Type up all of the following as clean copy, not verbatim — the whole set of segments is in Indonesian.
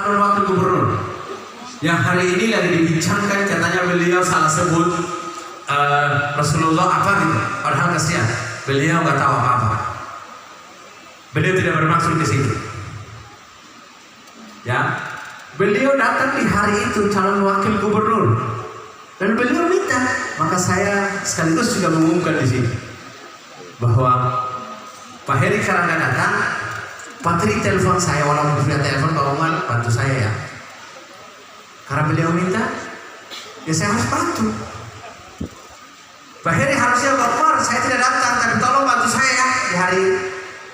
calon wakil gubernur yang hari ini lagi dibincangkan, katanya beliau salah sebut Rasulullah apa gitu, padahal kasihan beliau nggak tahu apa-apa. Beliau tidak bermaksud ke situ. Ya, beliau datang di hari itu calon wakil gubernur dan beliau minta, maka saya sekaligus juga mengumumkan di sini bahwa Pak Heri karena datang, Pak Tri telepon saya, walaupun via telepon, Pak Umar bantu saya ya. Karena beliau minta, ya saya harus bantu. Pak Heri harusnya Pak Umar, saya tidak datang, tapi tolong bantu saya ya di hari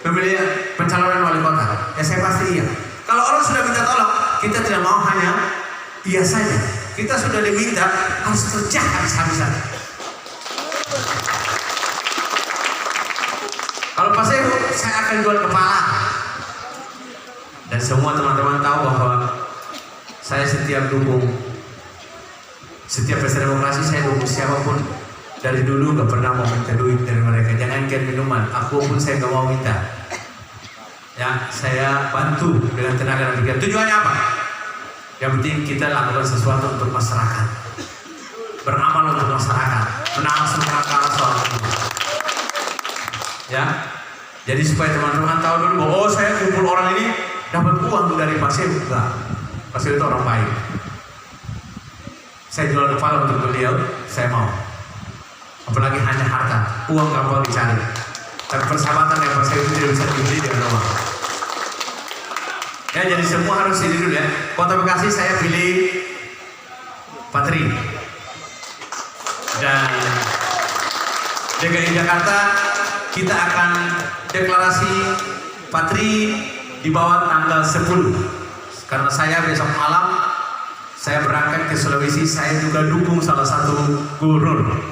pemilihan pencalonan wali kota. Ya saya pasti iya. Kalau orang sudah minta tolong, kita tidak mau hanya iya saja. Kita sudah diminta harus kerja habis-habisan. Kalau pas saya akan jual kepala. Dan semua teman-teman tahu bahwa saya setiap dukung, setiap pesta demokrasi saya dukung siapapun. Dari dulu gak pernah mau minta duit dari mereka. Jangankan minuman, aku pun saya gak mau minta. Ya, saya bantu dengan tenaga dan pikiran. Tujuannya apa? Yang penting kita lakukan sesuatu untuk masyarakat, beramal untuk masyarakat, menanggung perkara soal itu. Ya, jadi supaya teman-teman tahu dulu bahwa saya kumpul orang ini dapat uang dari Pasir. Enggak, Pasir itu orang baik. Saya jual kepala untuk beliau, saya mau. Apalagi hanya harta, uang gampang dicari. Tapi persahabatan yang Pasir itu tidak bisa dibeli dengan uang. Ya, jadi semua harus ini dulu ya. Kota Bekasi saya pilih Pak Tri. Dan DKI Jakarta kita akan deklarasi Pak Tri di bawah tanggal 10. Karena saya besok malam saya berangkat ke Sulawesi, saya juga dukung salah satu gubernur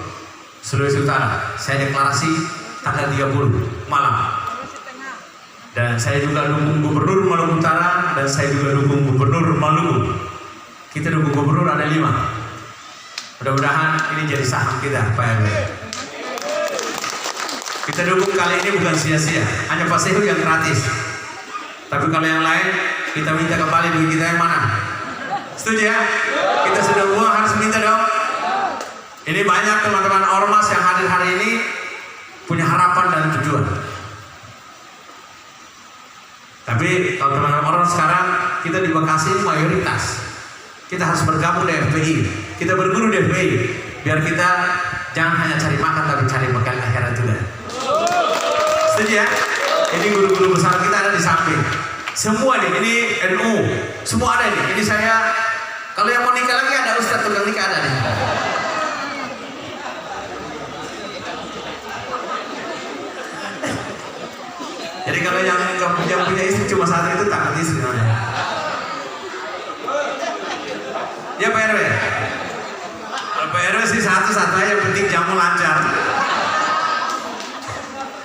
Sulawesi Utara. Saya deklarasi tanggal 30 malam. Dan saya juga dukung gubernur Maluku Utara, dan saya juga dukung gubernur Maluku. Kita dukung gubernur ada 5. Mudah-mudahan ini jadi saham kita, Pak RW. Kita dukung kali ini bukan sia-sia, hanya Pak Sehu yang gratis. Tapi kalau yang lain, kita minta kembali duit kita yang mana? Setuju ya? Kita sudah uang harus minta dong. Ini banyak teman-teman ormas yang hadir hari ini punya harapan dan tujuan. Tapi kalau teman-teman orang sekarang, kita di Bekasi mayoritas kita harus bergabung di FPI, kita berguru di FPI, biar kita jangan hanya cari makan tapi cari bekal akhirat juga. Setuju ya? Ini guru-guru besar kita ada di samping. Semua nih, ini NU, semua ada nih. Ini saya, kalau yang mau nikah lagi ada ustadz tukang nikah ada nih. Jadi kalau yang punya istri cuma satu itu takut istri namanya. Ya Pak RW. Kalau Pak RW sih satu-satu aja, yang penting jamu lancar.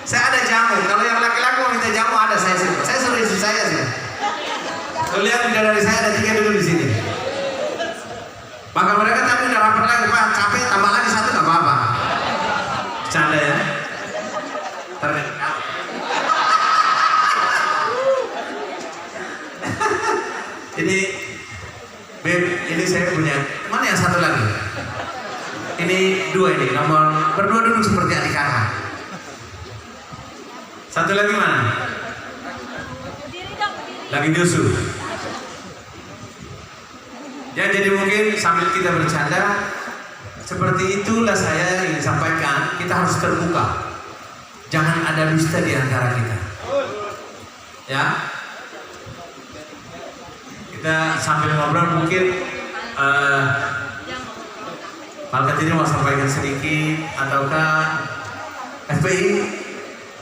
Saya ada jamu. Kalau yang laki-laki mau minta jamu ada, saya suruh istri saya sih. Tuh lihat dari saya ada 3 dulu di sini. Maka mereka tapi udah rapat lagi, Pak capek tambah lagi 1 nggak apa-apa. Canda ya. Ini Beb, ini saya punya. Mana yang satu lagi? Ini 2 ini, nomor berdua duduk seperti adik kakak. Satu lagi mana? Lagi nyusu. Ya, jadi mungkin sambil kita bercanda, seperti itulah saya ingin sampaikan. Kita harus terbuka. Jangan ada dusta di antara kita. Ya. Kita sambil ngobrol mungkin Pak ini mau sampaikan sedikit, ataukah FPI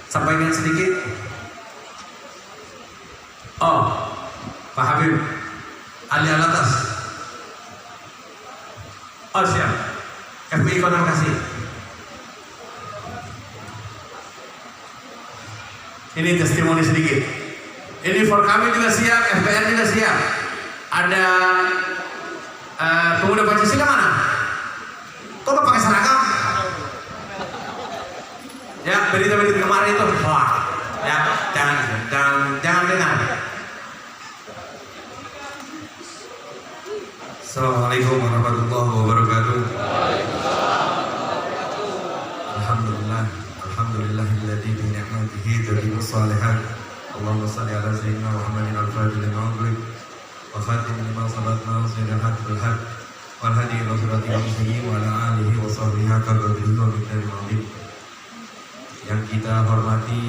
sampaikan sedikit. Oh, Pak Habib Ali Alatas. Oh siap. FPI Kota Bekasi. Ini testimoni sedikit. Ini for kami juga siap, FPR juga siap. Ada pemuda Pancasila mana? Kok nggak pakai seragam? Ya, berita-berita kemarin itu, wah, ya, jangan dengar. Assalamualaikum warahmatullahi wabarakatuh. Alhamdulillah, alhamdulillahilladzi bi ni'matihi tatimmu shalihat. Allahumma shalli ala sayyidina Muhammadin al-fatihil lima ughliq wa khatimil lima sabaq nasiril haqqi bil haqq wal hadi ila siratil mustaqim wa ala alihi wa sahbihi haqqa qadrihi wa miqdaril azim. Yang kita hormati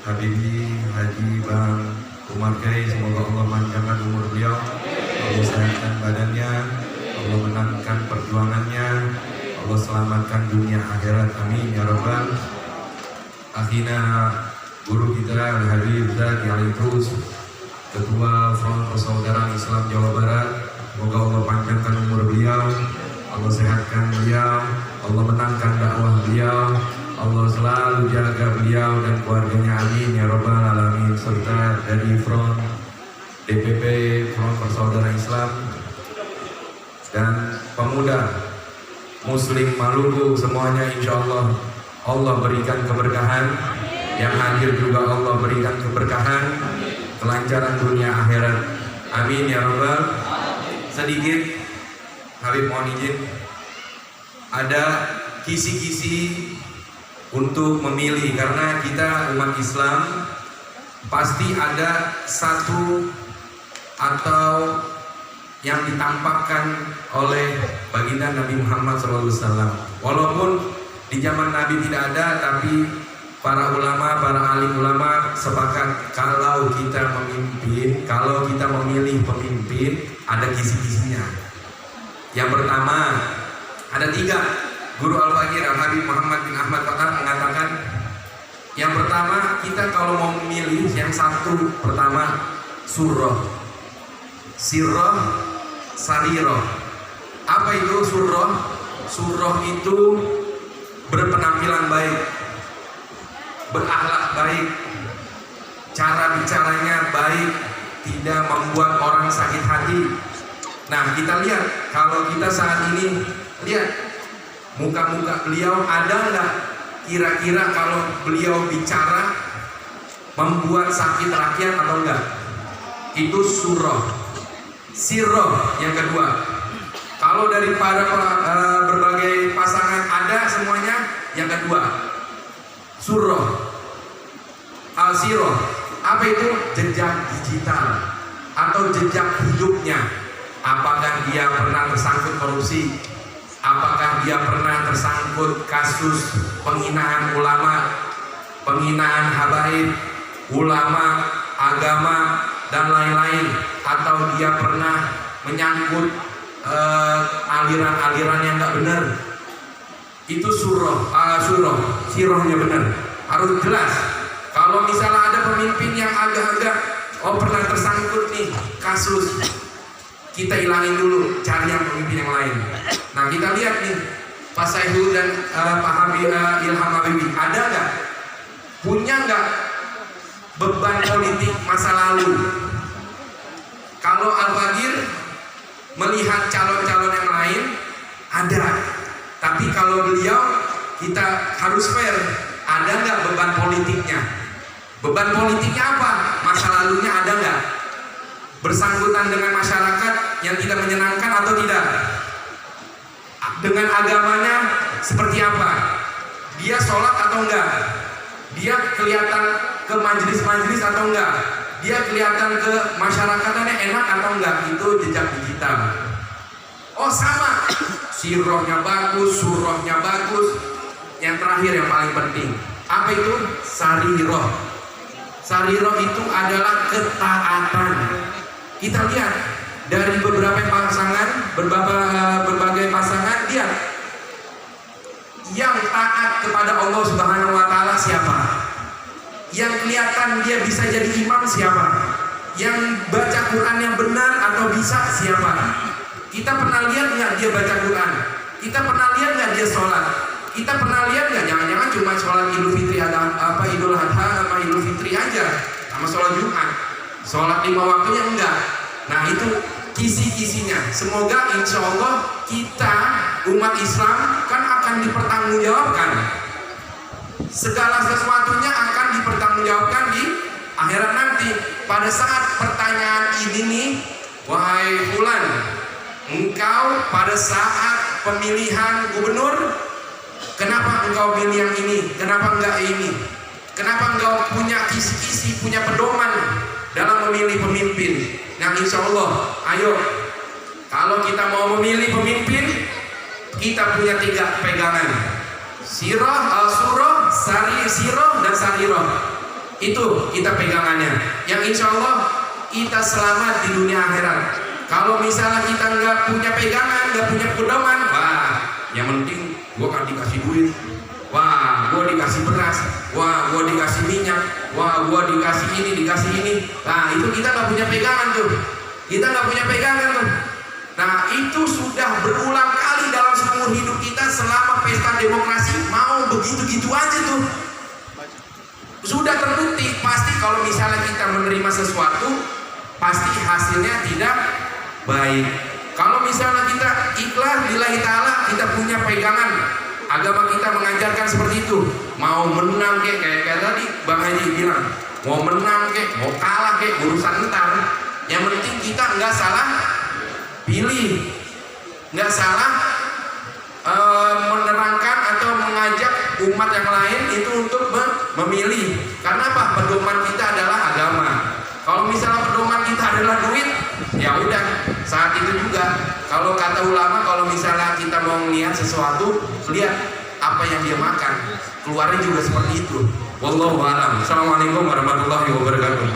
Habibi Haji Bang Umar Kiai, semoga Allah panjangkan umur beliau, Allah sehatkan badannya, Allah menangkan perjuangannya, Allah selamatkan dunia akhirat, amin ya rabbal. Akhina guru kita Habib Zaki Ali Terus, Ketua Front Persaudaraan Islam Jawa Barat, semoga Allah panjangkan umur beliau, Allah sehatkan beliau, Allah menangkan dakwah beliau, Allah selalu jaga beliau dan keluarganya, amin ya rabbal alamin. Serta dari Front DPP Front Persaudaraan Islam dan pemuda Muslim Maluku semuanya, insya Allah Allah berikan keberkahan, yang hadir juga Allah berikan keberkahan, kelancaran dunia akhirat, amin ya rabbal. Sedikit Habib mohon izin, ada kisi-kisi untuk memilih, karena kita umat Islam pasti ada satu atau yang ditampakkan oleh baginda Nabi Muhammad SAW. Walaupun di zaman Nabi tidak ada, tapi para ulama, para alim ulama sepakat kalau kita memimpin, kalau kita memilih pemimpin, ada kisi-kisinya. Yang pertama, ada 3. Guru Al-Fakir Al-Habib Muhammad bin Ahmad Qatar mengatakan, yang pertama kita kalau mau memilih, yang satu pertama surah, sirrah, sarirah. Apa itu surah? Surah itu berpenampilan baik, berakhlak baik, cara bicaranya baik, tidak membuat orang sakit hati. Nah, kita lihat kalau kita saat ini lihat muka-muka beliau, ada nggak kira-kira kalau beliau bicara membuat sakit rakyat atau enggak? Itu surah. Sirrah yang kedua, kalau daripada berbagai pasangan ada semuanya, yang kedua surah. Al-sirrah, apa itu? Jejak digital atau jejak hidupnya. Apakah dia pernah tersangkut korupsi? Apakah dia pernah tersangkut kasus penghinaan ulama, penghinaan habaib, ulama, agama, dan lain-lain? Atau dia pernah menyangkut aliran-aliran yang nggak benar? Itu sirahnya benar, harus jelas. Kalau misalnya ada pemimpin yang agak-agak pernah tersangkut nih kasus, kita hilangin dulu, cari yang pemimpin yang lain. Nah, kita lihat nih Pak Saihul dan Pak Habib Ilham Habibie, ada nggak, punya nggak beban politik masa lalu? Kalau Al-Fakir melihat calon-calon yang lain ada, tapi kalau beliau kita harus fair, ada nggak beban politiknya? Beban politiknya apa? Masa lalunya ada nggak? Bersangkutan dengan masyarakat yang tidak menyenangkan atau tidak? Dengan agamanya seperti apa? Dia sholat atau enggak? Dia kelihatan ke majelis-majelis atau enggak? Dia kelihatan ke masyarakatnya enak atau enggak? Itu jejak digital. Oh sama, sirrohnya bagus, surahnya bagus. Yang terakhir yang paling penting, apa itu? Sarirah. Sarirah itu adalah ketaatan. Kita lihat dari beberapa pasangan, berbagai pasangan, dia yang taat kepada Allah Subhanahu wa Ta'ala siapa? Yang kelihatan dia bisa jadi imam siapa? Yang baca Quran yang benar atau bisa siapa? Kita pernah lihat nggak dia baca Quran? Kita pernah lihat nggak dia sholat? Kita pernah lihat nggak? Jangan-jangan cuma sholat Idul Fitri, ada apa Idul Adha sama Idul Fitri aja, sama sholat Jumat, sholat 5 waktunya enggak. Nah itu kisi-kisinya. Semoga insya Allah kita umat Islam kan akan dipertanggungjawabkan. Segala sesuatunya akan dipertanggungjawabkan di akhirat nanti. Pada saat pertanyaan ini nih, wahai fulan, engkau pada saat pemilihan gubernur, kenapa engkau pilih yang ini, kenapa enggak ini, kenapa engkau punya kisi-kisi, punya pedoman dalam memilih pemimpin. Nah insya Allah, ayo, kalau kita mau memilih pemimpin, kita punya 3 pegangan: sirah, surah, sirah, dan sarirah. Itu kita pegangannya, yang insya Allah kita selamat di dunia akhirat. Kalau misalnya kita nggak punya pegangan, nggak punya pedoman, wah, yang penting gua kan dikasih duit, wah, gua dikasih beras, wah, gua dikasih minyak, wah, gua dikasih ini. Nah, itu kita nggak punya pegangan tuh. Kita nggak punya pegangan tuh. Nah, itu sudah berulang kali dalam seumur hidup kita selama pesta demokrasi, mau begitu-gitu aja tuh. Sudah terbukti, pasti kalau misalnya kita menerima sesuatu, pasti hasilnya tidak baik. Kalau misalnya kita ikhlas lillahi ta'ala, kita punya pegangan, agama kita mengajarkan seperti itu. Mau menang kayak tadi Bang Haji bilang, mau menang mau kalah urusan entar. Yang penting kita nggak salah pilih, nggak salah menerangkan atau mengajak umat yang lain itu untuk memilih. Karena apa? Pedoman kita adalah agama. Kalau misalnya pedoman kita adalah duit, ya udah, saat itu juga. Kalau kata ulama, kalau misalnya kita mau melihat sesuatu, lihat apa yang dia makan, keluarnya juga seperti itu. Wallahu a'lam. Assalamualaikum warahmatullahi wabarakatuh.